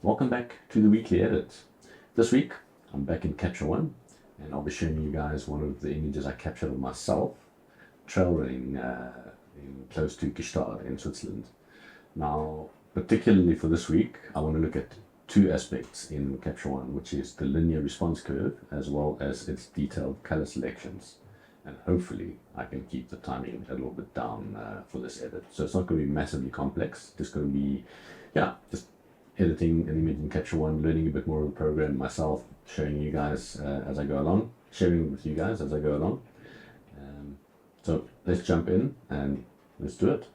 Welcome back to the weekly edits. This week I'm back in Capture One and I'll be showing you guys one of the images I captured of myself trail running close to Gstaad in Switzerland. Now, particularly for this week, I want to look at two aspects in Capture One, which is the linear response curve as well as its detailed color selections. And hopefully I can keep the timing a little bit down for this edit. So it's not going to be massively complex, just going to be, just editing an image in Capture One, learning a bit more of the program myself, showing you guys as I go along, sharing with you guys as I go along. So let's jump in and let's do it.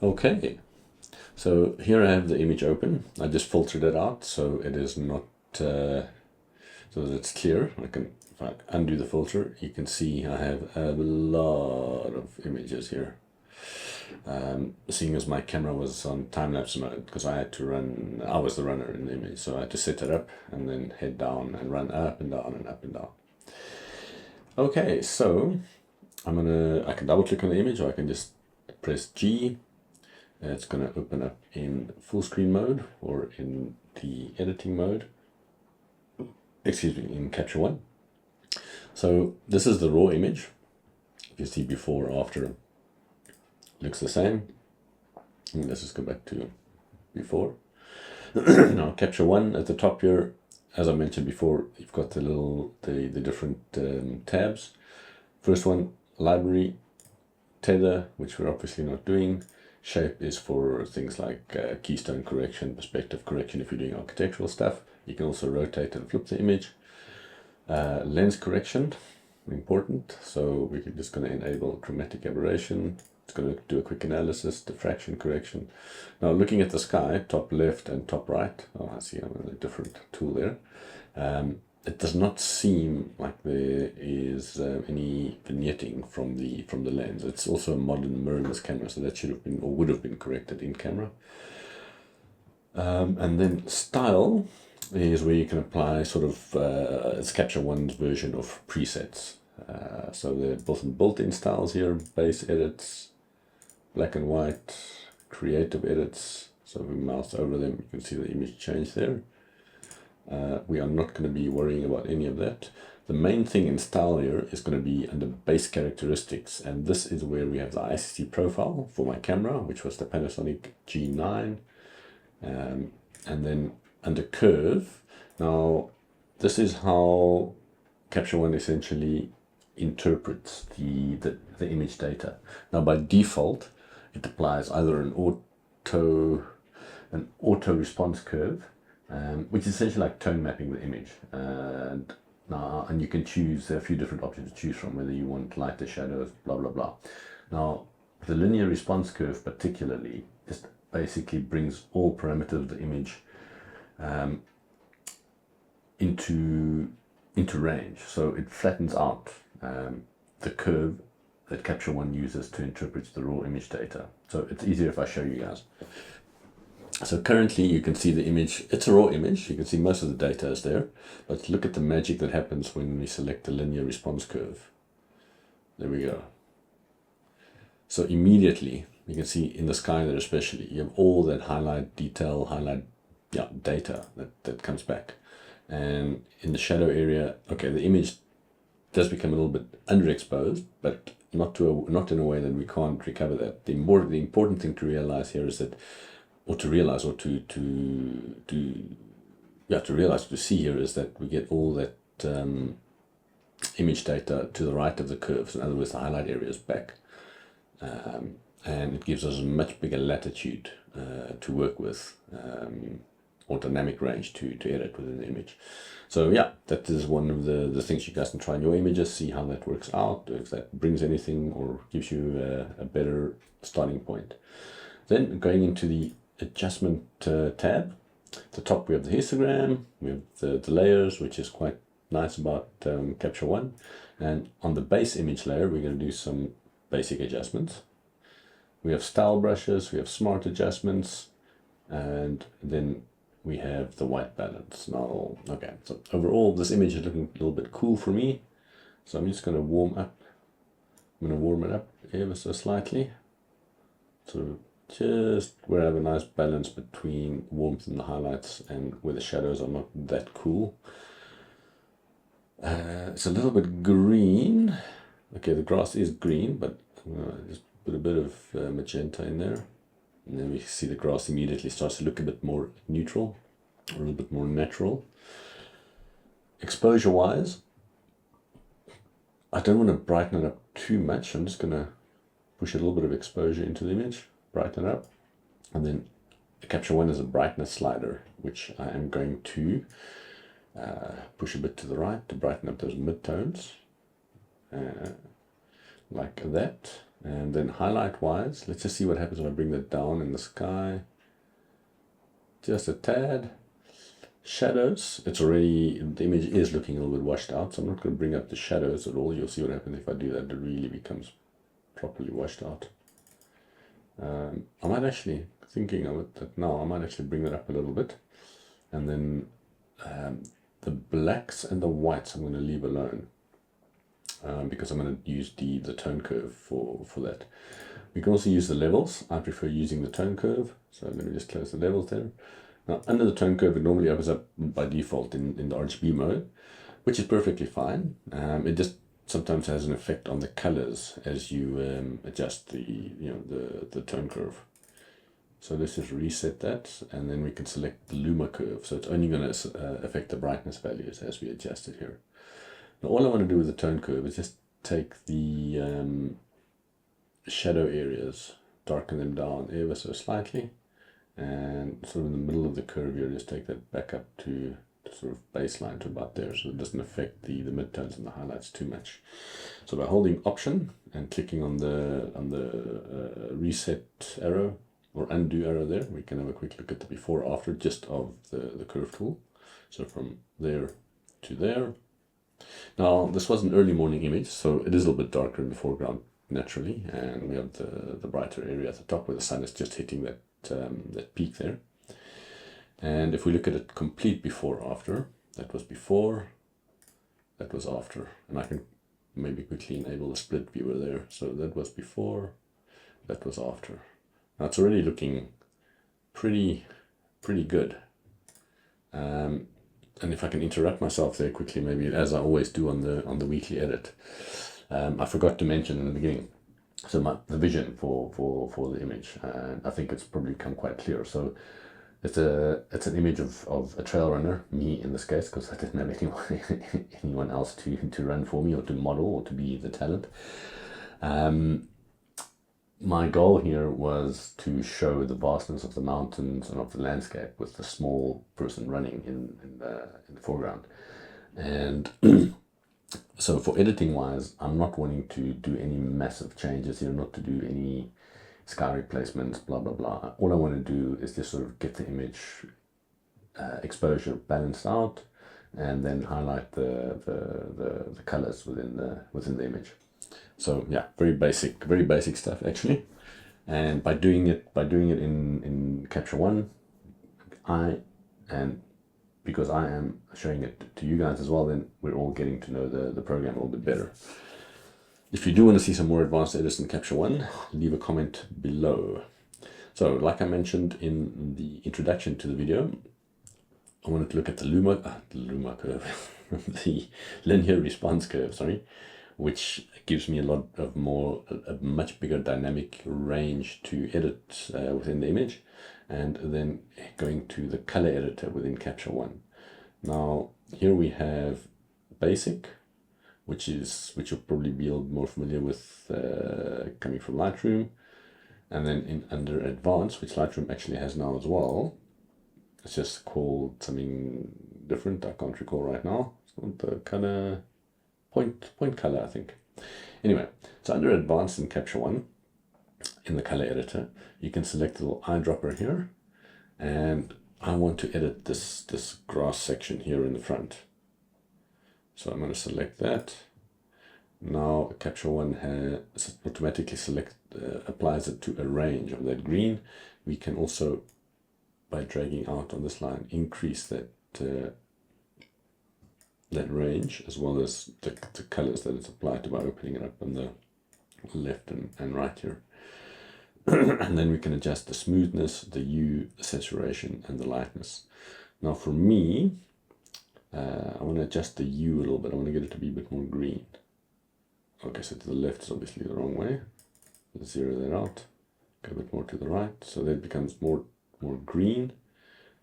Okay, so here I have the image open. I just filtered it out so it is not, so that it's clear. If I undo the filter, you can see I have a lot of images here. Seeing as my camera was on time-lapse mode, because I was the runner in the image, so I had to set it up and then head down and run up and down and up and down. Okay, so I can double click on the image, or I can just press G. It's going to open up in full screen mode or in the editing mode, in Capture One. So this is the raw image. If you see before or after, looks the same. And let's just go back to before. Now Capture One at the top here, as I mentioned before, you've got the different tabs. First one, library, tether, which we're obviously not doing. Shape is for things like keystone correction, perspective correction if you're doing architectural stuff. You can also rotate and flip the image. Lens correction, important. So we're just going to enable chromatic aberration. It's going to do a quick analysis, diffraction correction. Now looking at the sky, top left and top right, I see I'm on a different tool there. It does not seem like there is any vignetting from the lens. It's also a modern mirrorless camera, so that should have been or would have been corrected in camera. And then style is where you can apply sort of it's Capture One's version of presets. So the built-in styles here: base edits, black and white, creative edits. So if we mouse over them, you can see the image change there. We are not going to be worrying about any of that. The main thing in style here is going to be under base characteristics, and this is where we have the ICC profile for my camera, which was the Panasonic G9, and then under curve. Now this is how Capture One essentially interprets the image data. Now by default it applies either an auto response curve, which is essentially like tone mapping the image, and you can choose, there are a few different options to choose from, whether you want lighter shadows, blah blah blah. Now the linear response curve particularly just basically brings all parameters of the image into range, so it flattens out the curve that Capture One uses to interpret the raw image data. So it's easier if I show you guys. So currently you can see the image, it's a raw image, you can see most of the data is there, but look at the magic that happens when we select the linear response curve. There we go. So immediately you can see in the sky there especially, you have all that highlight data that comes back. And in the shadow area, okay, the image does become a little bit underexposed, but not in a way that we can't recover that. The important thing to realize here is that, to see here is that we get all that image data to the right of the curves. In other words, the highlight area is back, and it gives us a much bigger latitude to work with, or dynamic range to edit within the image. So yeah, that is one of the things you guys can try in your images, see how that works out, if that brings anything or gives you a better starting point. Then going into the adjustment tab, at the top we have the histogram, we have the layers, which is quite nice about Capture One. And on the base image layer, we're going to do some basic adjustments. We have style brushes, we have smart adjustments, and then we have the white balance. Now, okay, so overall this image is looking a little bit cool for me, so I'm just going to warm it up ever so slightly to just where I have a nice balance between warmth and the highlights and where the shadows are not that cool. It's a little bit green. Okay, the grass is green, but I'm gonna just put a bit of magenta in there. And then we see the grass immediately starts to look a bit more neutral, or a little bit more natural. Exposure wise, I don't want to brighten it up too much. I'm just going to push a little bit of exposure into the image, brighten it up. And then Capture One is a brightness slider, which I am going to push a bit to the right to brighten up those midtones, like that. And then highlight wise, let's just see what happens when I bring that down in the sky. Just a tad. Shadows, it's already, the image is looking a little bit washed out, so I'm not going to bring up the shadows at all. You'll see what happens if I do that. It really becomes properly washed out. I might actually, thinking of it that now, I might actually bring that up a little bit. And then the blacks and the whites I'm going to leave alone. Because I'm going to use the tone curve for that. We can also use the levels. I prefer using the tone curve. So let me just close the levels there. Now under the tone curve, it normally opens up by default in the RGB mode, which is perfectly fine. It just sometimes has an effect on the colors as you adjust the tone curve. So let's just reset that, and then we can select the Luma curve. So it's only going to affect the brightness values as we adjust it here. Now all I want to do with the tone curve is just take the shadow areas, darken them down ever so slightly, and sort of in the middle of the curve here, just take that back up to sort of baseline to about there, so it doesn't affect the midtones and the highlights too much. So by holding Option and clicking on the reset arrow or undo arrow there, we can have a quick look at the before after just of the curve tool. So from there to there. Now this was an early morning image, so it is a little bit darker in the foreground naturally, and we have the brighter area at the top where the sun is just hitting that peak there. And if we look at it complete before after, that was before, that was after, and I can maybe quickly enable the split viewer there. So that was before, that was after. Now it's already looking pretty good. And if I can interrupt myself there quickly, maybe as I always do on the weekly edit, I forgot to mention in the beginning. So the vision for the image, and I think it's probably become quite clear. So it's an image of a trail runner, me in this case, because I didn't have anyone else to run for me or to model or to be the talent. My goal here was to show the vastness of the mountains and of the landscape with the small person running in the foreground. And so for editing wise, I'm not wanting to do any massive changes here, not to do any sky replacements, blah, blah, blah. All I want to do is just sort of get the image exposure balanced out and then highlight the colors within the image. So yeah, very basic stuff actually. And by doing it in Capture One, because I am showing it to you guys as well, then we're all getting to know the program a little bit better. If you do want to see some more advanced edits in Capture One, leave a comment below. So like I mentioned in the introduction to the video, I wanted to look at the Luma curve, the linear response curve, sorry, which gives me a much bigger dynamic range to edit within the image, and then going to the color editor within Capture One. Now here we have basic, which you'll probably be more familiar with coming from Lightroom, and then under advanced, which Lightroom actually has now as well. It's just called something different, I can't recall right now. It's called the color point color, I think. Anyway, so under advanced in Capture One, in the color editor, you can select the little eyedropper here, and I want to edit this grass section here in the front. So I'm going to select that. Now Capture One has automatically applies it to a range of that green. We can also, by dragging out on this line, increase that range, as well as the colors that it's applied to by opening it up on the left and right here. and then we can adjust the smoothness, the hue, the saturation, and the lightness. Now for me, I want to adjust the hue a little bit. I want to get it to be a bit more green. Okay, so to the left is obviously the wrong way. Let's zero that out. Go a bit more to the right, so that it becomes more green,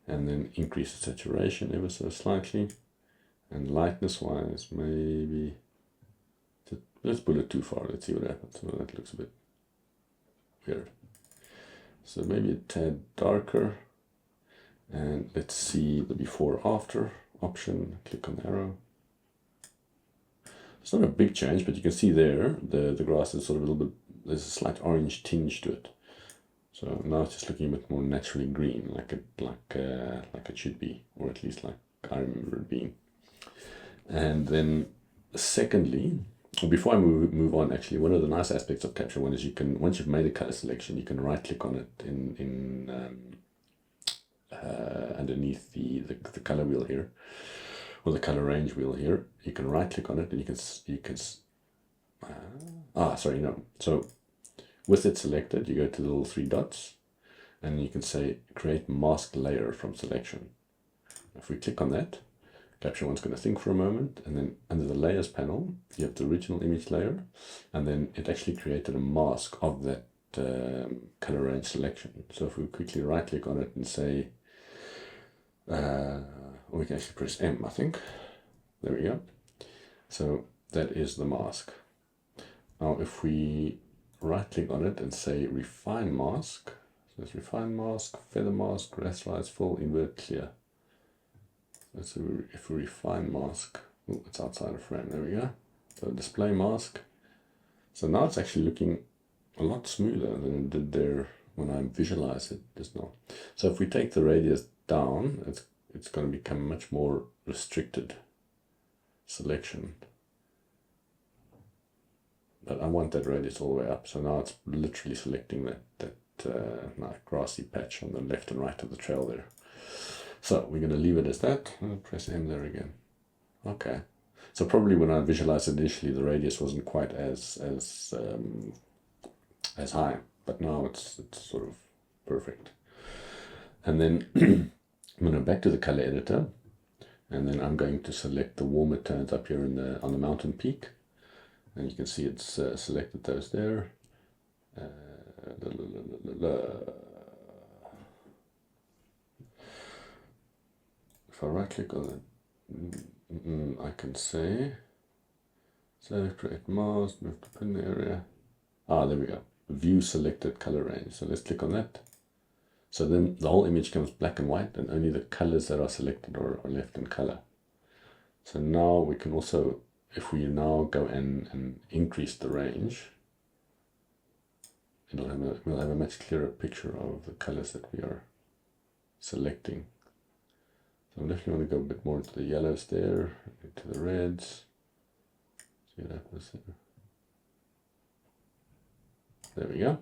and then increase the saturation ever so slightly. And lightness wise, maybe let's pull it too far. Let's see what happens. So that looks a bit weird. So maybe a tad darker. And let's see the before after option. Click on the arrow. It's not a big change, but you can see there the grass is sort of a little bit, there's a slight orange tinge to it. So now it's just looking a bit more naturally green, like it should be, or at least like I remember it being. And then secondly, before I move on, actually, one of the nice aspects of Capture One is you can, once you've made a color selection, you can right click on it underneath the color wheel here, or the color range wheel here. You can right click on it, and you can so with it selected, you go to the little three dots, and you can say create mask layer from selection. If we click on that, Capture One's going to think for a moment, and then under the layers panel, you have the original image layer, and then it actually created a mask of that color range selection. So if we quickly right click on it and say, we can actually press M, I think. There we go. So that is the mask. Now if we right click on it and say refine mask, so it's refine mask, feather mask, rasterize, full, invert, clear. So if we refine mask, oh, it's outside of frame, there we go. So display mask. So now it's actually looking a lot smoother than it did there when I visualized it just now. So if we take the radius down, it's going to become much more restricted selection. But I want that radius all the way up. So now it's literally selecting that nice grassy patch on the left and right of the trail there. So we're going to leave it as that. I'll press M there again. Okay. So probably when I visualized it initially, the radius wasn't quite as high, but now it's sort of perfect. And then I'm going to go back to the color editor, and then I'm going to select the warmer tones up here on the mountain peak, and you can see it's selected those there. If I right click on it, I can say, so create mask, move to pin area. Ah, there we go. View selected color range. So let's click on that. So then the whole image comes black and white, and only the colors that are selected are left in color. So now we can also, if we now go and increase the range, we'll have a much clearer picture of the colors that we are selecting. So I definitely want to go a bit more into the yellows there, into the reds. See what happens there. There we go.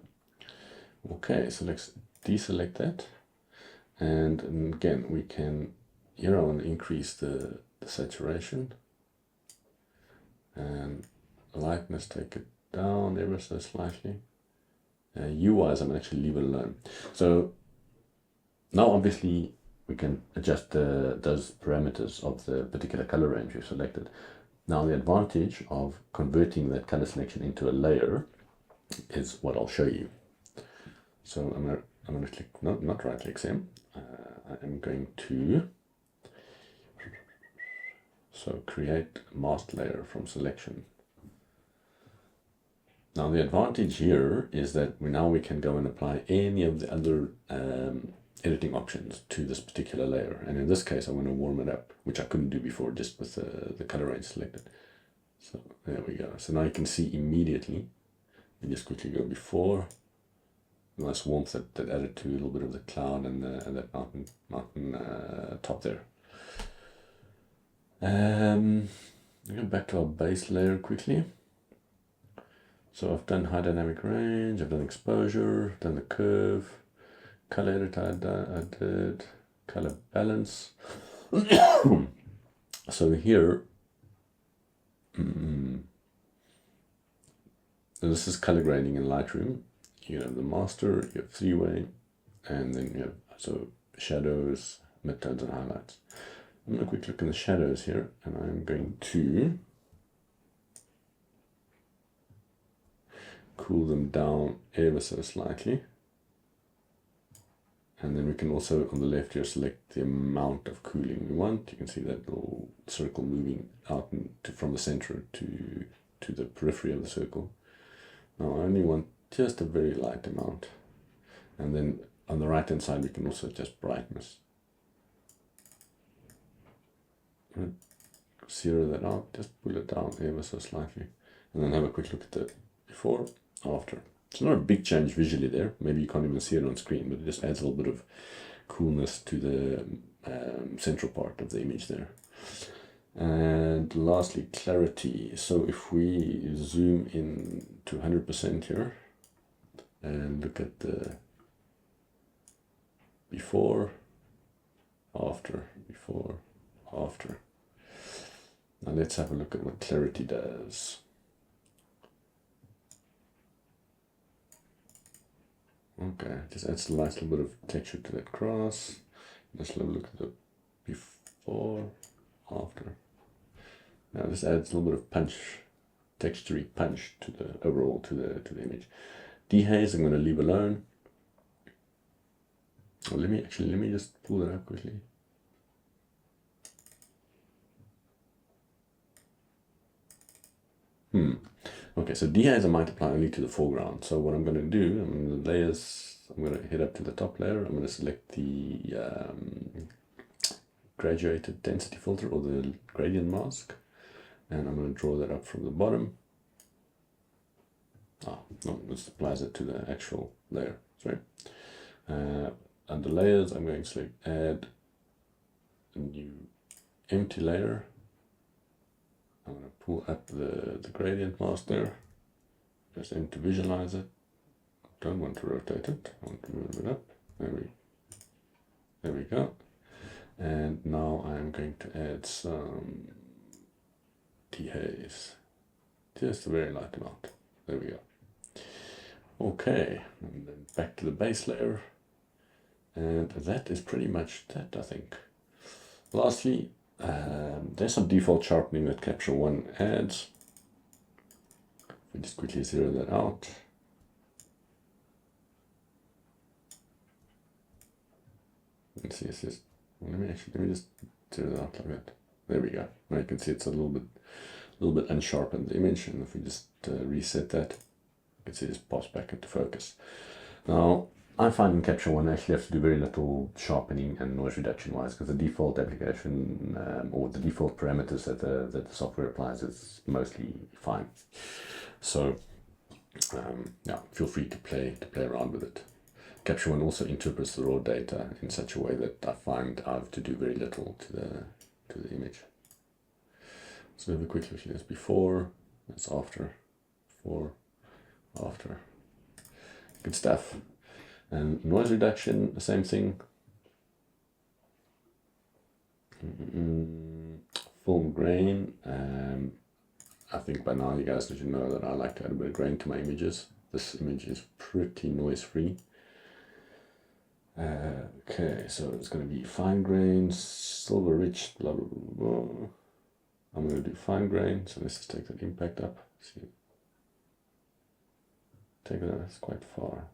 Okay, so let's deselect that. And again, we can, here I want to increase the saturation. And lightness, take it down ever so slightly. Hue-wise, I'm going to actually leave it alone. So now obviously we can adjust those parameters of the particular color range we've selected. Now the advantage of converting that color selection into a layer is what I'll show you. So I'm going to click, not right click Sim, I am going to create mask layer from selection. Now the advantage here is that we can go and apply any of the other editing options to this particular layer, and in this case I want to warm it up, which I couldn't do before just with the color range selected. So there we go. So now you can see immediately, and just quickly go before, nice warmth that added to a little bit of the cloud and that mountain top there. Go back to our base layer quickly. So I've done high dynamic range, I've done exposure, done the curve, color editor I did, color balance. So here, this is color grading in Lightroom. you have the master, you have three-way, and then you have so shadows, midtones, and highlights. I'm going to quick look in the shadows here, and I'm going to cool them down ever so slightly. And then we can also, on the left here, select the amount of cooling we want. You can see that little circle moving out from the center to the periphery of the circle. Now I only want just a very light amount. And then on the right hand side, we can also adjust brightness. Zero that out, just pull it down ever so slightly. And then have a quick look at the before, after. It's not a big change visually there. Maybe you can't even see it on screen, but it just adds a little bit of coolness to the central part of the image there. And lastly, clarity. So if we zoom in to 100% here and look at the before, after, before, after. Now let's have a look at what clarity does. Okay, just adds a nice little bit of texture to that grass. Let's have a look at the before, after. Now this adds a little bit of punch, textury punch to the overall to the image. Dehaze I'm going to leave alone. Oh, let me just pull that up quickly. Okay, so dehaze I might apply only to the foreground. So what I'm going to do, I'm going to layers. I'm going to head up to the top layer. I'm going to select the graduated density filter or the gradient mask, and I'm going to draw that up from the bottom. No, this applies it to the actual layer. Sorry. Under layers, I'm going to select add a new empty layer. I'm going to pull up the gradient mask there. Just aim to visualize it. Don't want to rotate it. I want to move it up. There we go. And now I'm going to add some dehaze. Just a very light amount. There we go. Okay, and then back to the base layer. And that is pretty much that, I think. Lastly, there's some default sharpening that Capture One adds. We just quickly zero that out. Let's see, it's just, let me just zero that out like that. There we go. Now you can see it's a little bit unsharpened, the image, and if we just reset that, you can see this pops back into focus. Now, I find in Capture One I actually have to do very little sharpening and noise reduction wise, because the default application or the default parameters that the software applies is mostly fine. So yeah, feel free to play around with it. Capture One also interprets the raw data in such a way that I find I have to do very little to the image. So have a quick look at this before, that's after, before, after. Good stuff. And noise reduction, the same thing. Full grain. I think by now you guys should know that I like to add a bit of grain to my images. This image is pretty noise free. Okay, so it's going to be fine grain, silver rich, blah blah blah blah. I'm going to do fine grain, so let's just take that impact up. See, take that, that's quite far.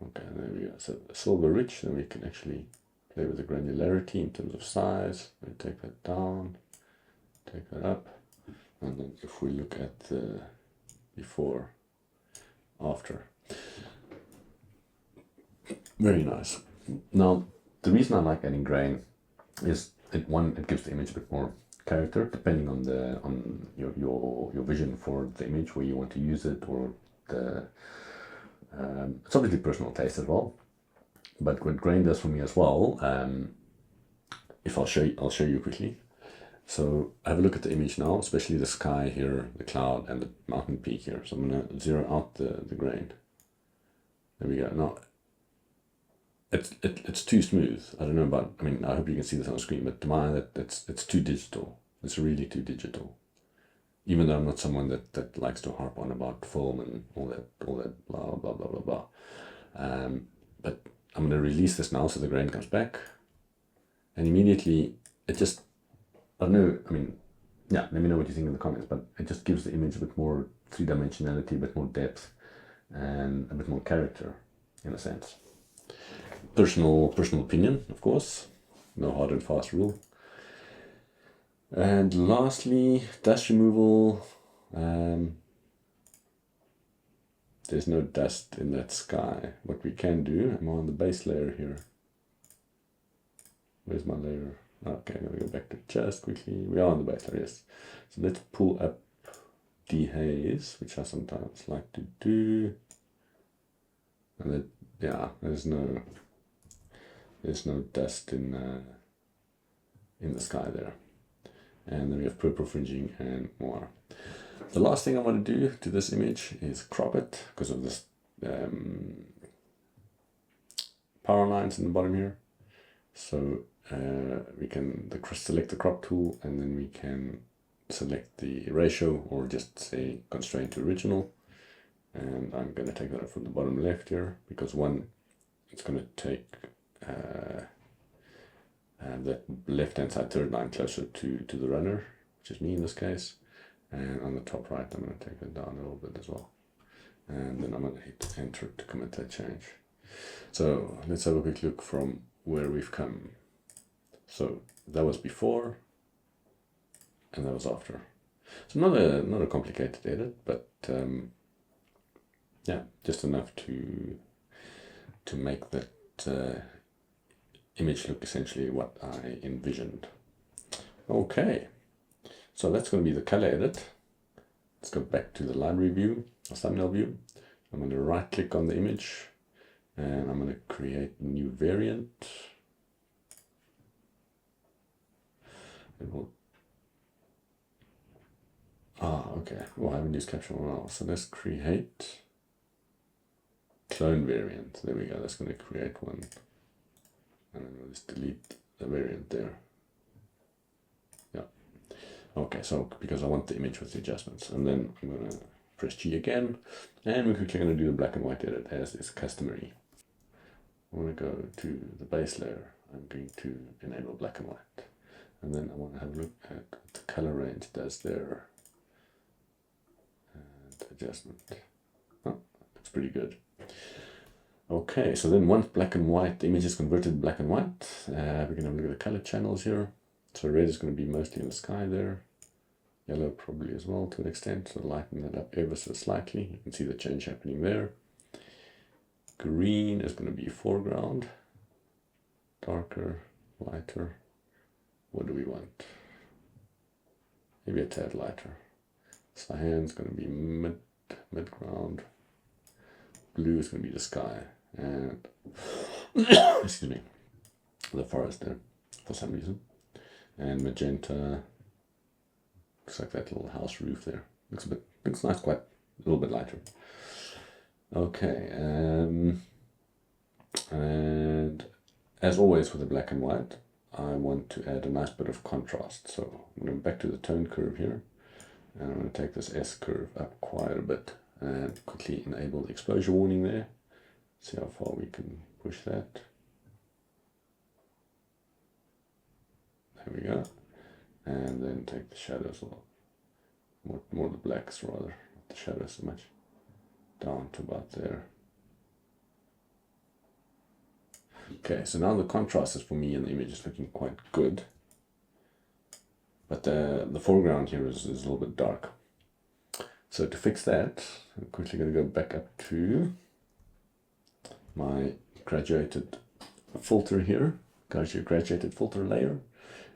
Okay, there we go. So silver rich, then we can actually play with the granularity in terms of size. We take that down, take that up, and then if we look at the before, after. Very nice. Now, the reason I like adding grain is it gives the image a bit more character, depending on your vision for the image, where you want to use it, or the it's obviously personal taste as well. But what grain does for me as well, if I'll show you quickly. So have a look at the image now, especially the sky here, the cloud, and the mountain peak here. So I'm going to zero out the grain. There we go. Now, it's too smooth. I don't know about, I mean, I hope you can see this on the screen, but to my eye, it's too digital. It's really too digital. even though I'm not someone that likes to harp on about film and all that blah blah blah blah blah. But I'm gonna release this now so the grain comes back, and immediately it just, I don't know, I mean, yeah, let me know what you think in the comments, but it just gives the image a bit more three-dimensionality, a bit more depth, and a bit more character, in a sense. Personal opinion, of course, no hard and fast rule. And lastly, dust removal. There's no dust in that sky. What we can do, I'm on the base layer here. Where's my layer? Okay, I'm gonna go back to just quickly. We are on the base layer, yes. So let's pull up Dehaze, which I sometimes like to do. And that, yeah, there's no dust in the sky there. And then we have purple fringing and more. The last thing I want to do to this image is crop it because of this power lines in the bottom here. So we can select the crop tool, and then we can select the ratio, or just say constraint to original. And I'm going to take that from the bottom left here, because one, it's going to take that left-hand side third line closer to the runner, which is me in this case. And on the top right, I'm going to take it down a little bit as well. And then I'm going to hit enter to commit that change. So let's have a quick look from where we've come. So that was before, and that was after. So not a complicated edit, but yeah, just enough to make that image look essentially what I envisioned. Okay, so that's going to be the color edit. Let's go back to the library view, or thumbnail view. I'm going to right click on the image, and I'm going to create a new variant. Okay. Well, I haven't used caption in a while. So let's create clone variant. There we go. That's going to create one. And then we'll just delete the variant there. Yeah. Okay, so because I want the image with the adjustments. And then I'm going to press G again. And we're quickly going to do the black and white edit as is customary. I want to go to the base layer. I'm going to enable black and white. And then I want to have a look at what the color range does there. And adjustment. Oh, that's pretty good. Okay, so then once black and white, the image is converted to black and white, we can have a look at the color channels here. So red is going to be mostly in the sky there. Yellow probably as well to an extent, so lighten that up ever so slightly. You can see the change happening there. Green is going to be foreground. Darker, lighter. What do we want? Maybe a tad lighter. Cyan is going to be midground. Blue is going to be the sky. And excuse me, the forest there for some reason. And magenta looks like that little house roof there. Looks nice, quite a little bit lighter. Okay, and as always with the black and white, I want to add a nice bit of contrast. So I'm going back to the tone curve here, and I'm going to take this S curve up quite a bit and quickly enable the exposure warning there. See how far we can push that. There we go. And then take the shadows a lot, more the blacks rather, not the shadows so much, down to about there. Okay, so now the contrast is for me in the image is looking quite good. But the foreground here is a little bit dark. So to fix that, I'm quickly going to go back up to my graduated filter here, graduated filter layer,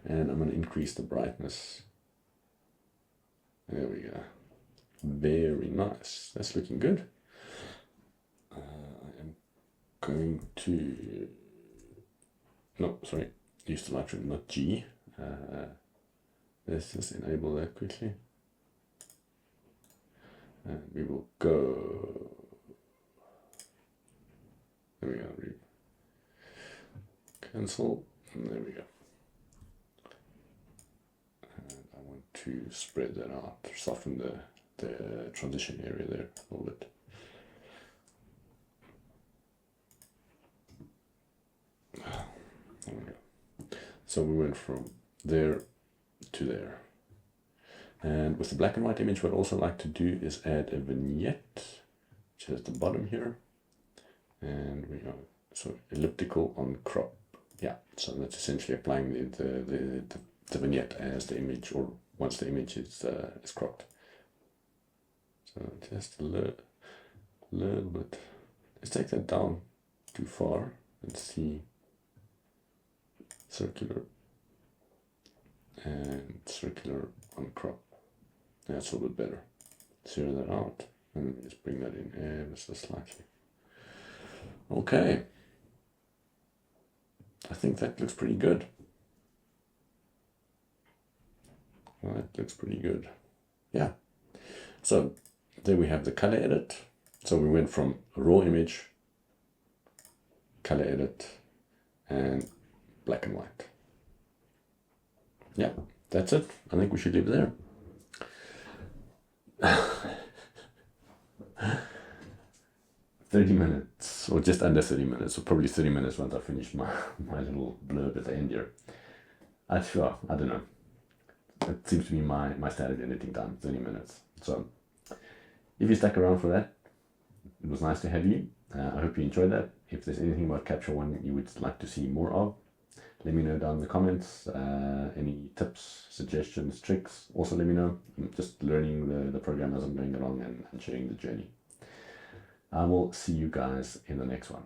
and I'm going to increase the brightness. There we go. Very nice. That's looking good. I am going to, no, sorry, use the Lightroom, not G. Let's just enable that quickly. And we will go, there we go, cancel, and there we go. And I want to to spread that out, soften the transition area there a little bit. There we go. So we went from there to there. And with the black and white image, what I also like to do is add a vignette, which is the bottom here. And we are so elliptical on crop. Yeah, so that's essentially applying the vignette as the image, or once the image is cropped. So just a little bit. Let's take that down too far and see circular and circular on crop. That's a little bit better. Zero that out and just bring that in ever so slightly. Okay. I think that looks pretty good. Well, that looks pretty good. Yeah. So there we have the color edit. So we went from a raw image, color edit, and black and white. Yeah, that's it. I think we should leave it there. 30 minutes, or just under 30 minutes, so probably 30 minutes once I finish my little blurb at the end here. I don't know. It seems to be my standard editing time, 30 minutes. So if you stuck around for that, it was nice to have you. I hope you enjoyed that. If there's anything about Capture One you would like to see more of, let me know down in the comments. Any tips, suggestions, tricks, also let me know. I'm just learning the program as I'm going along and sharing the journey. I will see you guys in the next one.